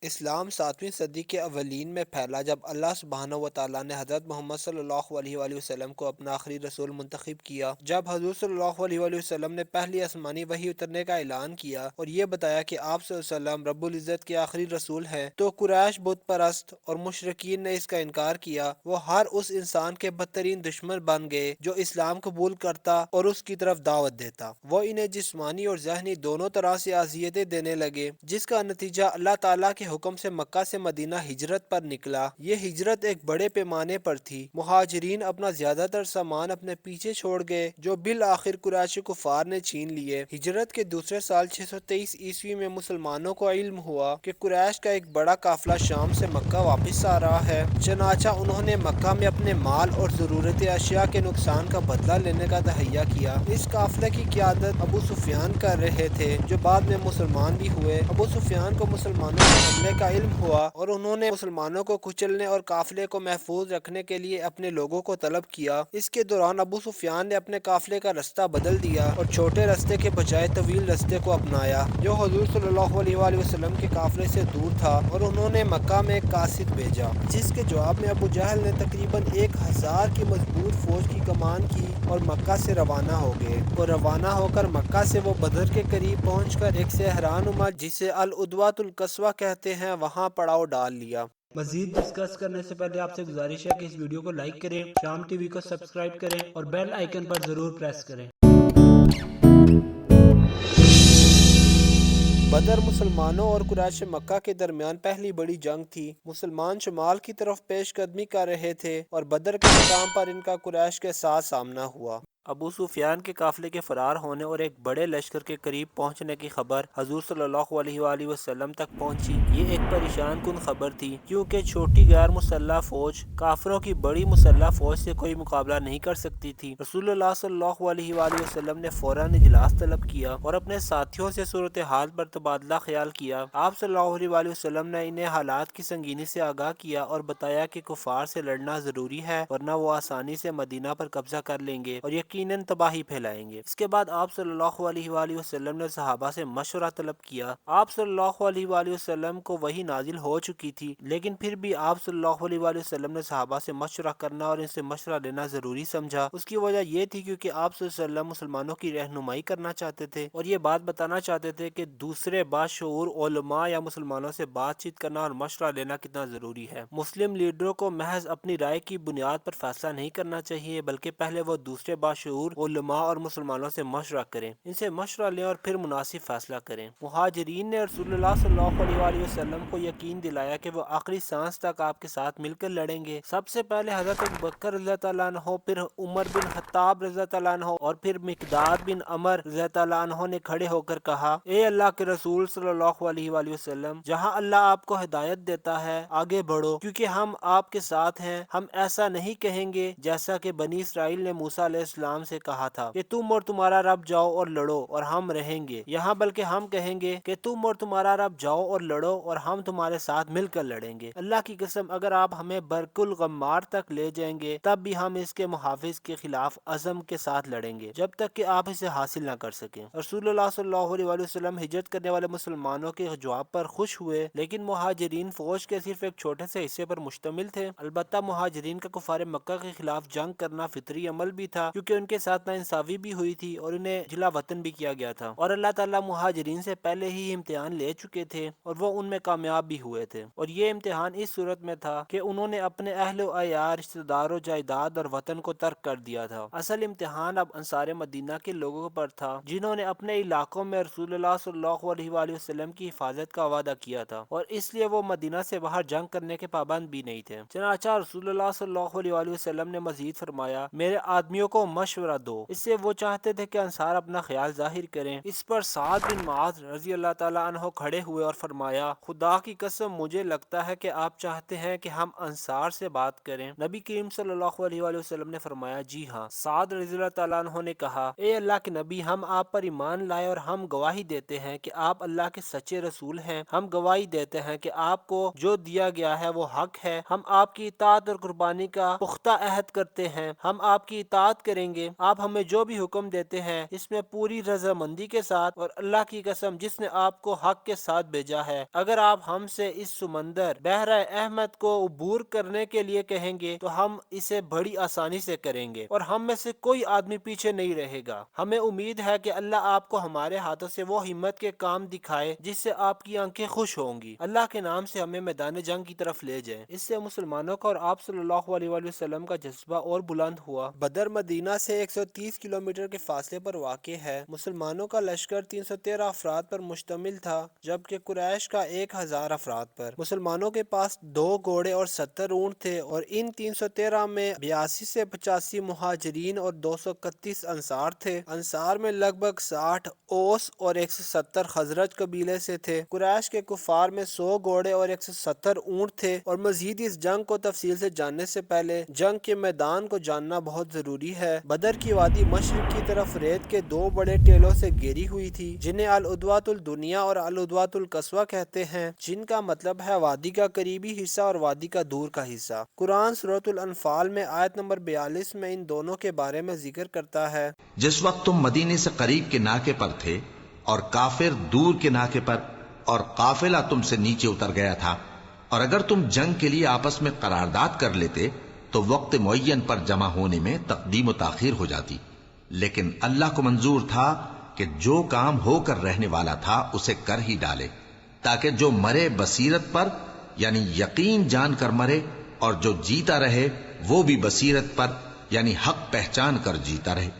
اسلام 7ویں صدی کے اولین میں پھیلا جب اللہ سبحانہ و تعالیٰ نے حضرت محمد صلی اللہ علیہ وآلہ وسلم کو اپنا آخری رسول منتخب کیا۔ جب حضور صلی اللہ علیہ وآلہ وسلم نے پہلی آسمانی وحی اترنے کا اعلان کیا اور یہ بتایا کہ آپ صلی اللہ علیہ وسلم رب العزت کے آخری رسول ہیں، تو قریش بت پرست اور مشرکین نے اس کا انکار کیا۔ وہ ہر اس انسان کے بدترین دشمن بن گئے جو اسلام قبول کرتا اور اس کی طرف دعوت دیتا۔ وہ انہیں جسمانی اور ذہنی دونوں طرح سے اذیتیں دینے لگے، جس کا نتیجہ اللہ تعالیٰ کے حکم سے مکہ سے مدینہ ہجرت پر نکلا۔ یہ ہجرت ایک بڑے پیمانے پر تھی۔ مہاجرین اپنا زیادہ تر سامان اپنے پیچھے چھوڑ گئے جو بالآخر قریشی کفار نے چھین لیے۔ ہجرت کے دوسرے سال 623 عیسوی میں مسلمانوں کو علم ہوا کہ قریش کا ایک بڑا قافلہ شام سے مکہ واپس آ رہا ہے، چنانچہ انہوں نے مکہ میں اپنے مال اور ضرورت اشیاء کے نقصان کا بدلہ لینے کا تہیہ کیا۔ اس قافلے کی قیادت ابو سفیان کر رہے تھے جو بعد میں مسلمان بھی ہوئے۔ ابو سفیان کو مسلمانوں کے حملے کا علم ہوا اور انہوں نے مسلمانوں کو کچلنے اور قافلے کو محفوظ رکھنے کے لیے اپنے لوگوں کو طلب کیا۔ اس کے دوران ابو سفیان نے اپنے قافلے کا رستہ بدل دیا اور چھوٹے رستے کے بجائے طویل رستے کو اپنایا جو حضور صلی اللہ علیہ وآلہ وسلم کے قافلے سے دور تھا، اور انہوں نے مکہ میں ایک قاصد بھیجا جس کے جواب میں ابو جہل نے تقریباً 1000 کی مضبوط فوج کی کمان کی اور مکہ سے روانہ ہو گئے۔ اور روانہ ہو کر مکہ سے وہ بدر کے قریب پہنچ کر ایک صحرا نما جسے العدوۃ القصویٰ کہتے ہیں وہاں پڑاؤ ڈال لیا۔ مزید ڈسکس کرنے سے پہلے آپ سے گزارش ہے کہ اس ویڈیو کو لائک کریں، شام ٹی وی کو سبسکرائب کریں اور بیل آئیکن پر ضرور پریس کریں۔ بدر مسلمانوں اور قریش مکہ کے درمیان پہلی بڑی جنگ تھی۔ مسلمان شمال کی طرف پیش قدمی کر رہے تھے اور بدر کے مقام پر ان کا قریش کے ساتھ سامنا ہوا۔ ابو سفیان کے قافلے کے فرار ہونے اور ایک بڑے لشکر کے قریب پہنچنے کی خبر حضور صلی اللہ علیہ وآلہ وسلم تک پہنچی۔ یہ ایک پریشان کن خبر تھی کیونکہ چھوٹی غیر مسلح فوج کافروں کی بڑی مسلح فوج سے کوئی مقابلہ نہیں کر سکتی تھی۔ رسول اللہ صلی اللہ علیہ وآلہ وسلم نے فوراً اجلاس طلب کیا اور اپنے ساتھیوں سے صورتحال پر تبادلہ خیال کیا۔ آپ صلی اللہ علیہ وآلہ وسلم نے انہیں حالات کی سنگینی سے آگاہ کیا اور بتایا کہ کفار سے لڑنا ضروری ہے ورنہ وہ آسانی سے مدینہ پر قبضہ کر لیں گے اور یقیناً تباہی پھیلائیں گے۔ اس کے بعد آپ صلی اللہ علیہ وآلہ وسلم نے صحابہ سے مشورہ طلب کیا۔ آپ صلی اللہ علیہ وآلہ وسلم کو وحی نازل ہو چکی تھی، لیکن پھر بھی آپ صلی اللہ علیہ وآلہ وسلم نے صحابہ سے مشورہ کرنا اور ان سے مشورہ لینا ضروری سمجھا۔ اس کی وجہ یہ تھی کیونکہ آپ صلی اللہ علیہ وسلم مسلمانوں کی رہنمائی کرنا چاہتے تھے اور یہ بات بتانا چاہتے تھے کہ دوسرے باشعور علماء یا مسلمانوں سے بات چیت کرنا اور مشورہ لینا کتنا ضروری ہے۔ مسلم لیڈروں کو محض اپنی رائے کی بنیاد پر فیصلہ نہیں کرنا چاہیے، بلکہ پہلے وہ دوسرے باشعور علماء اور مسلمانوں سے مشورہ کریں، ان سے مشورہ لیں اور پھر مناسب فیصلہ کریں۔ مہاجرین نے رسول اللہ صلی اللہ علیہ وآلہ وسلم کو یقین دلایا کہ وہ آخری سانس تک آپ کے ساتھ مل کر لڑیں گے۔ سب سے پہلے حضرت ابوبکر رضی اللہ تعالیٰ عنہ، پھر عمر بن خطاب رضی اللہ تعالیٰ عنہ اور پھر مقداد بن عمر رضی اللہ تعالیٰ عنہ نے کھڑے ہو کر کہا، اے اللہ کے رسول صلی اللہ علیہ وآلہ وسلم، جہاں اللہ آپ کو ہدایت دیتا ہے آگے بڑھو، کیونکہ ہم آپ کے ساتھ ہیں۔ ہم ایسا نہیں کہیں گے جیسا کہ بنی اسرائیل نے موسیٰ علیہ السلام سے کہا تھا کہ تم اور تمہارا رب جاؤ اور لڑو اور ہم رہیں گے یہاں، بلکہ ہم کہیں گے کہ تم اور تمہارا رب جاؤ اور لڑو اور ہم تمہارے ساتھ مل کر لڑیں گے۔ اللہ کی قسم اگر آپ ہمیں برق الغمار تک لے جائیں گے تب بھی ہم اس کے محافظ کے خلاف عزم کے ساتھ لڑیں گے جب تک کہ آپ اسے حاصل نہ کر سکیں۔ رسول اللہ صلی اللہ علیہ وآلہ وسلم ہجرت کرنے والے مسلمانوں کے جواب پر خوش ہوئے، لیکن مہاجرین فوج کے صرف ایک چھوٹے سے حصے پر مشتمل تھے۔ البتہ مہاجرین کا کفار مکہ کے خلاف جنگ کرنا فطری عمل بھی تھا کیونکہ ان کے ساتھ ناانصافی بھی ہوئی تھی اور انہیں جلا وطن بھی کیا گیا تھا، اور اللہ تعالیٰ مہاجرین سے پہلے ہی امتحان لے چکے تھے اور وہ ان میں کامیاب بھی ہوئے تھے، اور یہ امتحان اس صورت میں تھا کہ انہوں نے اپنے اہل و عیال، رشتہ دار و جائیداد اور وطن کو ترک کر دیا تھا۔ اصل امتحان اب انصار مدینہ کے لوگوں پر تھا جنہوں نے اپنے علاقوں میں رسول اللہ صلی اللہ علیہ وآلہ وسلم کی حفاظت کا وعدہ کیا تھا اور اس لیے وہ مدینہ سے باہر جنگ کرنے کے پابند بھی نہیں تھے۔ چنانچہ رسول اللہ صلی اللہ علیہ وآلہ وسلم نے مزید فرمایا، میرے آدمیوں کو مشورہ دو۔ اس سے وہ چاہتے تھے کہ انصار اپنا خیال ظاہر کریں۔ اس پر سعد بن معاذ رضی اللہ تعالیٰ عنہ کھڑے ہوئے اور فرمایا، خدا کی قسم مجھے لگتا ہے کہ آپ چاہتے ہیں کہ ہم انصار سے بات کریں۔ نبی کریم صلی اللہ علیہ وآلہ وسلم نے فرمایا، جی ہاں۔ سعد رضی اللہ تعالیٰ عنہ نے کہا، اے اللہ کے نبی، ہم آپ پر ایمان لائے اور ہم گواہی دیتے ہیں کہ آپ اللہ کے سچے رسول ہیں۔ ہم گواہی دیتے ہیں کہ آپ کو جو دیا گیا ہے وہ حق ہے۔ ہم آپ کی اطاعت اور قربانی کا پختہ عہد کرتے ہیں۔ ہم آپ کی اطاعت کریں گے آپ ہمیں جو بھی حکم دیتے ہیں اس میں پوری رضامندی کے ساتھ اور اللہ کی قسم جس نے آپ کو حق کے ساتھ بھیجا ہے اگر آپ ہم سے اس سمندر بحر احمد کو عبور کرنے کے لیے کہیں گے تو ہم اسے بڑی آسانی سے کریں گے اور ہم میں سے کوئی آدمی پیچھے نہیں رہے گا۔ ہمیں امید ہے کہ اللہ آپ کو ہمارے ہاتھوں سے وہ ہمت کے کام دکھائے جس سے آپ کی آنکھیں خوش ہوں گی۔ اللہ کے نام سے ہمیں میدان جنگ کی طرف لے جائیں۔ اس سے مسلمانوں کا اور آپ صلی اللہ علیہ وآلہ وسلم کا جذبہ اور بلند ہوا۔ بدر مدینہ سے 130 کلومیٹر کے فاصلے پر واقع ہے۔ مسلمانوں کا لشکر 313 افراد پر مشتمل تھا جبکہ قریش کا 1000 افراد پر۔ مسلمانوں کے پاس 2 گھوڑے اور 70 اونٹ تھے اور ان 313 میں 82 سے 85 مہاجرین اور 231 انصار تھے۔ انصار میں لگ بھگ 60 اوس اور 170 خزرج قبیلے سے تھے۔ قریش کے کفار میں 100 گھوڑے اور 170 اونٹ تھے اور مزید اس جنگ کو تفصیل سے جاننے سے پہلے جنگ کے میدان کو جاننا بہت ضروری ہے۔ بدر کی وادی مشرق کی طرف ریت کے 2 بڑے ٹیلوں سے گھیری ہوئی تھی جنہیں العدوۃ الدنیا اور العدوۃ القصویٰ کہتے ہیں جن کا مطلب ہے وادی کا قریبی حصہ اور وادی کا دور کا حصہ۔ قرآن سورۃ الانفال میں آیت نمبر 42 میں ان دونوں کے بارے میں ذکر کرتا ہے۔ جس وقت تم مدینے سے قریب کے ناکے پر تھے اور کافر دور کے ناکے پر اور قافلہ تم سے نیچے اتر گیا تھا، اور اگر تم جنگ کے لیے آپس میں قرارداد کر لیتے تو وقت معین پر جمع ہونے میں تقدیم و تاخیر ہو جاتی، لیکن اللہ کو منظور تھا کہ جو کام ہو کر رہنے والا تھا اسے کر ہی ڈالے، تاکہ جو مرے بصیرت پر یعنی یقین جان کر مرے، اور جو جیتا رہے وہ بھی بصیرت پر یعنی حق پہچان کر جیتا رہے،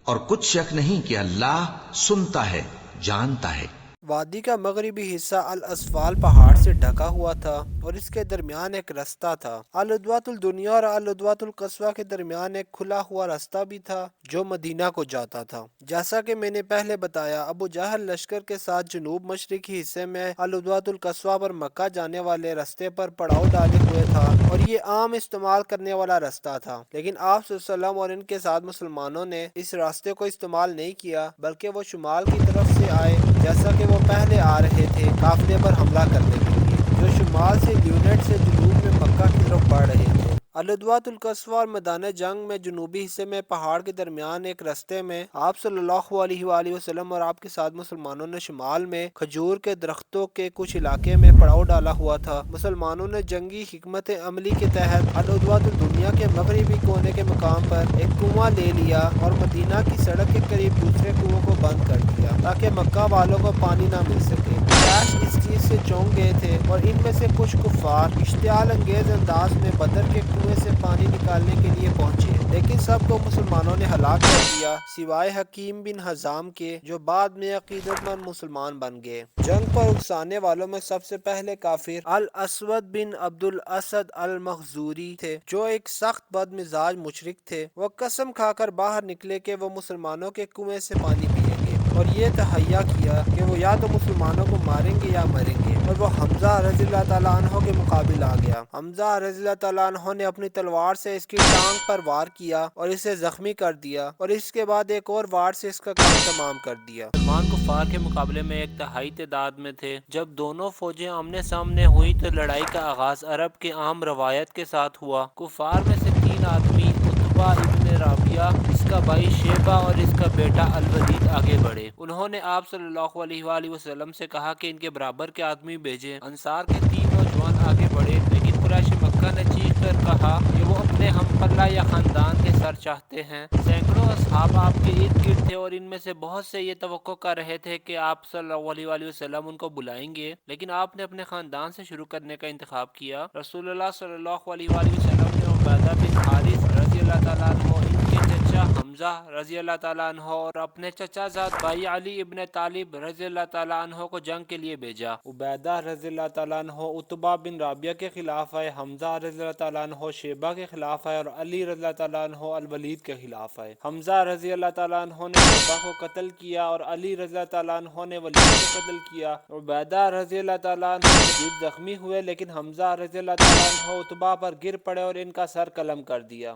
اور کچھ شک نہیں کہ اللہ سنتا ہے جانتا ہے۔ وادی کا مغربی حصہ الاسفال پہاڑ سے ڈھکا ہوا تھا اور اس کے درمیان ایک رستہ تھا۔ العدوۃ الدنیا اور العدوۃ القصویٰ کے درمیان ایک کھلا ہوا رستہ بھی تھا جو مدینہ کو جاتا تھا۔ جیسا کہ میں نے پہلے بتایا ابو جہل لشکر کے ساتھ جنوب مشرقی حصے میں العدوۃ القصویٰ پر مکہ جانے والے رستے پر پڑاؤ ڈالے ہوئے تھا اور یہ عام استعمال کرنے والا رستہ تھا، لیکن آپ صلی اللہ علیہ وسلم اور ان کے ساتھ مسلمانوں نے اس راستے کو استعمال نہیں کیا بلکہ وہ شمال کی طرف سے آئے جیسا کہ وہ پہلے آ رہے تھے قافلے پر حملہ کرنے کے لیے جو شمال سے لیونٹ سے جنوب میں مکہ کی طرف بڑھ رہے تھے۔ العدوۃ القصویٰ اور میدان جنگ میں جنوبی حصے میں پہاڑ کے درمیان ایک رستے میں آپ صلی اللہ علیہ وآلہ وسلم اور آپ کے ساتھ مسلمانوں نے شمال میں کھجور کے درختوں کے کچھ علاقے میں پڑاؤ ڈالا ہوا تھا۔ مسلمانوں نے جنگی حکمت عملی کے تحت العدوۃ الدنیا کے مغربی کونے کے مقام پر ایک کنواں لے لیا اور مدینہ کی سڑک کے قریب دوسرے کنویں کو بند کر دیا تاکہ مکہ والوں کو پانی نہ مل سکے۔ قریش اس چیز سے چونک گئے تھے اور ان میں سے کچھ کفار اشتعال انگیز انداز میں بدر کے کنویں سے پانی نکالنے کے لیے پہنچے، لیکن سب کو مسلمانوں نے ہلاک کر دیا سوائے حکیم بن حزام کے جو بعد میں عقیدت مند مسلمان بن گئے۔ جنگ پر اکسانے والوں میں سب سے پہلے کافر الاسود بن عبد الاسد المخزوری تھے جو ایک سخت بد مزاج مشرک تھے۔ وہ قسم کھا کر باہر نکلے کہ وہ مسلمانوں کے کنویں سے پانی پیئیں گے اور یہ تہیہ کیا کہ وہ یا تو مسلمانوں کو ماریں گے یا مریں گے، اور وہ حمزہ رضی اللہ تعالیٰ عنہ کے مقابل آ گیا۔ حمزہ رضی اللہ تعالیٰ عنہ نے اپنی تلوار سے اس کی ٹانگ پر وار کیا اور اسے زخمی کر دیا اور اس کے بعد ایک اور وار سے اس کا کام تمام کر دیا۔ مسلمان کفار کے مقابلے میں ایک تہائی تعداد میں تھے۔ جب دونوں فوجیں آمنے سامنے ہوئی تو لڑائی کا آغاز عرب کے عام روایت کے ساتھ ہوا۔ کفار میں سے 3 آدمی عتبہ ابن رابعہ، اس کا بھائی شیبہ اور اس کا بیٹا الولید آگے بڑھے۔ انہوں نے آپ صلی اللہ علیہ وآلہ وسلم سے کہا کہ ان کے برابر کے آدمی بھیجیں۔ انصار کے 3 نوجوان آگے بڑھے لیکن قریش مکہ نے چیخ کر کہا کہ وہ اپنے ہم پلہ یا خاندان کے سر چاہتے ہیں۔ سینکڑوں اصحاب آپ کے ارد گرد تھے اور ان میں سے بہت سے یہ توقع کر رہے تھے کہ آپ صلی اللہ علیہ وآلہ وسلم ان کو بلائیں گے، لیکن آپ نے اپنے خاندان سے شروع کرنے کا انتخاب کیا۔ رسول اللہ صلی اللہ علیہ وآلہ وسلم نے عبیدہ بن حارث رضی اللہ تعالیٰ عنہ، ان کے چچا حمزہ رضی اللہ تعالیٰ عنہ اور اپنے چچا زاد بھائی علی ابن طالب رضی اللہ تعالیٰ عنہ کو جنگ کے لیے بھیجا۔ عبیدہ رضی اللہ تعالیٰ عنہ عتبہ بن رابعہ کے خلاف آئے، حمزہ رضی اللہ تعالیٰ عنہ شیبہ کے خلاف آئے اور علی رضی اللہ تعالیٰ عنہ الولید کے خلاف آئے۔ حمزہ رضی اللہ تعالیٰ عنہ نے شیبہ کو قتل کیا اور علی رضی اللہ تعالیٰ عنہ نے ولید کو قتل کیا۔ عبیدہ رضی اللہ تعالیٰ عنہ شدید زخمی ہوئے لیکن حمزہ رضی اللہ تعالیٰ عنہ عتبہ پر گر پڑے اور ان کا سر قلم کر دیا۔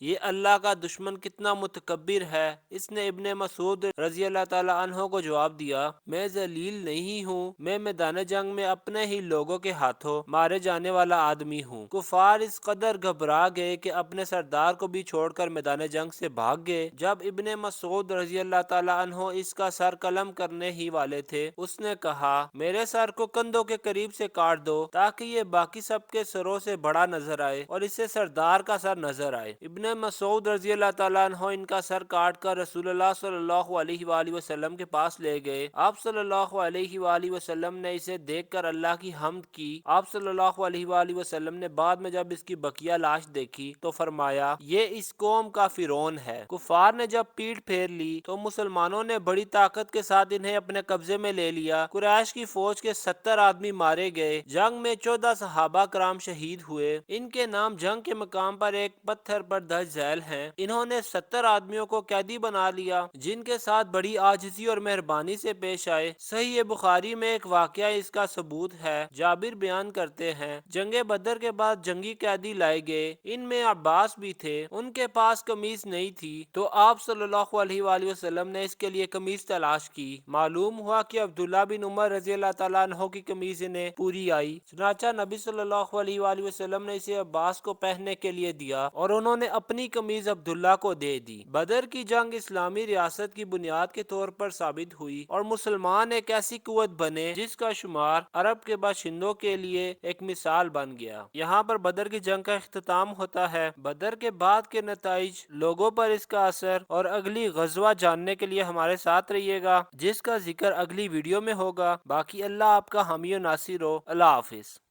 یہ اللہ کا دشمن کتنا متکبر ہے۔ اس نے ابن مسعود رضی اللہ تعالیٰ عنہ کو جواب دیا، میں ذلیل نہیں ہوں، میں میدان جنگ میں اپنے ہی لوگوں کے ہاتھوں مارے جانے والا آدمی ہوں۔ کفار اس قدر گھبرا گئے کہ اپنے سردار کو بھی چھوڑ کر میدان جنگ سے بھاگ گئے۔ جب ابن مسعود رضی اللہ تعالیٰ عنہ اس کا سر قلم کرنے ہی والے تھے، اس نے کہا، میرے سر کو کندھوں کے قریب سے کاٹ دو تاکہ یہ باقی سب کے سروں سے بڑا نظر آئے اور اسے سردار کا سر نظر آئے۔ ابن مسعود رضی اللہ تعالیٰ عنہ ان کا سر کاٹ کر رسول اللہ صلی اللہ علیہ وآلہ وسلم کے پاس لے گئے۔ آپ صلی اللہ علیہ وآلہ وسلم نے اسے دیکھ کر اللہ کی حمد کی۔ آپ صلی اللہ علیہ وآلہ وسلم نے بعد میں جب اس کی بقیہ لاش دیکھی تو فرمایا، یہ اس قوم کا فرعون ہے۔ کفار نے جب پیٹھ پھیر لی تو مسلمانوں نے بڑی طاقت کے ساتھ انہیں اپنے قبضے میں لے لیا۔ قریش کی فوج کے 70 آدمی مارے گئے۔ جنگ میں 14 صحابہ کرام شہید ہوئے۔ ان کے نام جنگ کے مقام پر ایک پتھر پر درج ذیل ہیں۔ انہوں نے 70 آدمیوں کو قیدی بنا لیا جن کے ساتھ بڑی عاجزی اور مہربانی سے پیش آئے۔ صحیح بخاری میں ایک واقعہ اس کا ثبوت ہے۔ جابر بیان کرتے ہیں، جنگ بدر کے بعد جنگی قیدی لائے گئے، ان میں عباس بھی تھے۔ ان کے پاس قمیص نہیں تھی تو آپ صلی اللہ علیہ وآلہ وسلم نے اس کے لیے قمیص تلاش کی۔ معلوم ہوا کہ عبداللہ بن عمر رضی اللہ تعالیٰ عنہ کی قمیص انہیں پوری آئی، چنانچہ نبی صلی اللہ علیہ وآلہ وسلم نے اسے عباس کو پہننے کے لیے دیا اور انہوں نے اپنی قمیص عبداللہ کو دے دی۔ بدر کی جنگ اسلامی ریاست کی بنیاد کے طور پر ثابت ہوئی اور مسلمان ایک ایسی قوت بنے جس کا شمار عرب کے باشندوں کے لیے ایک مثال بن گیا۔ یہاں پر بدر کی جنگ کا اختتام ہوتا ہے۔ بدر کے بعد کے نتائج، لوگوں پر اس کا اثر اور اگلی غزوہ جاننے کے لیے ہمارے ساتھ رہیے گا، جس کا ذکر اگلی ویڈیو میں ہوگا۔ باقی اللہ آپ کا حامی و ناصر ہو۔ اللہ حافظ۔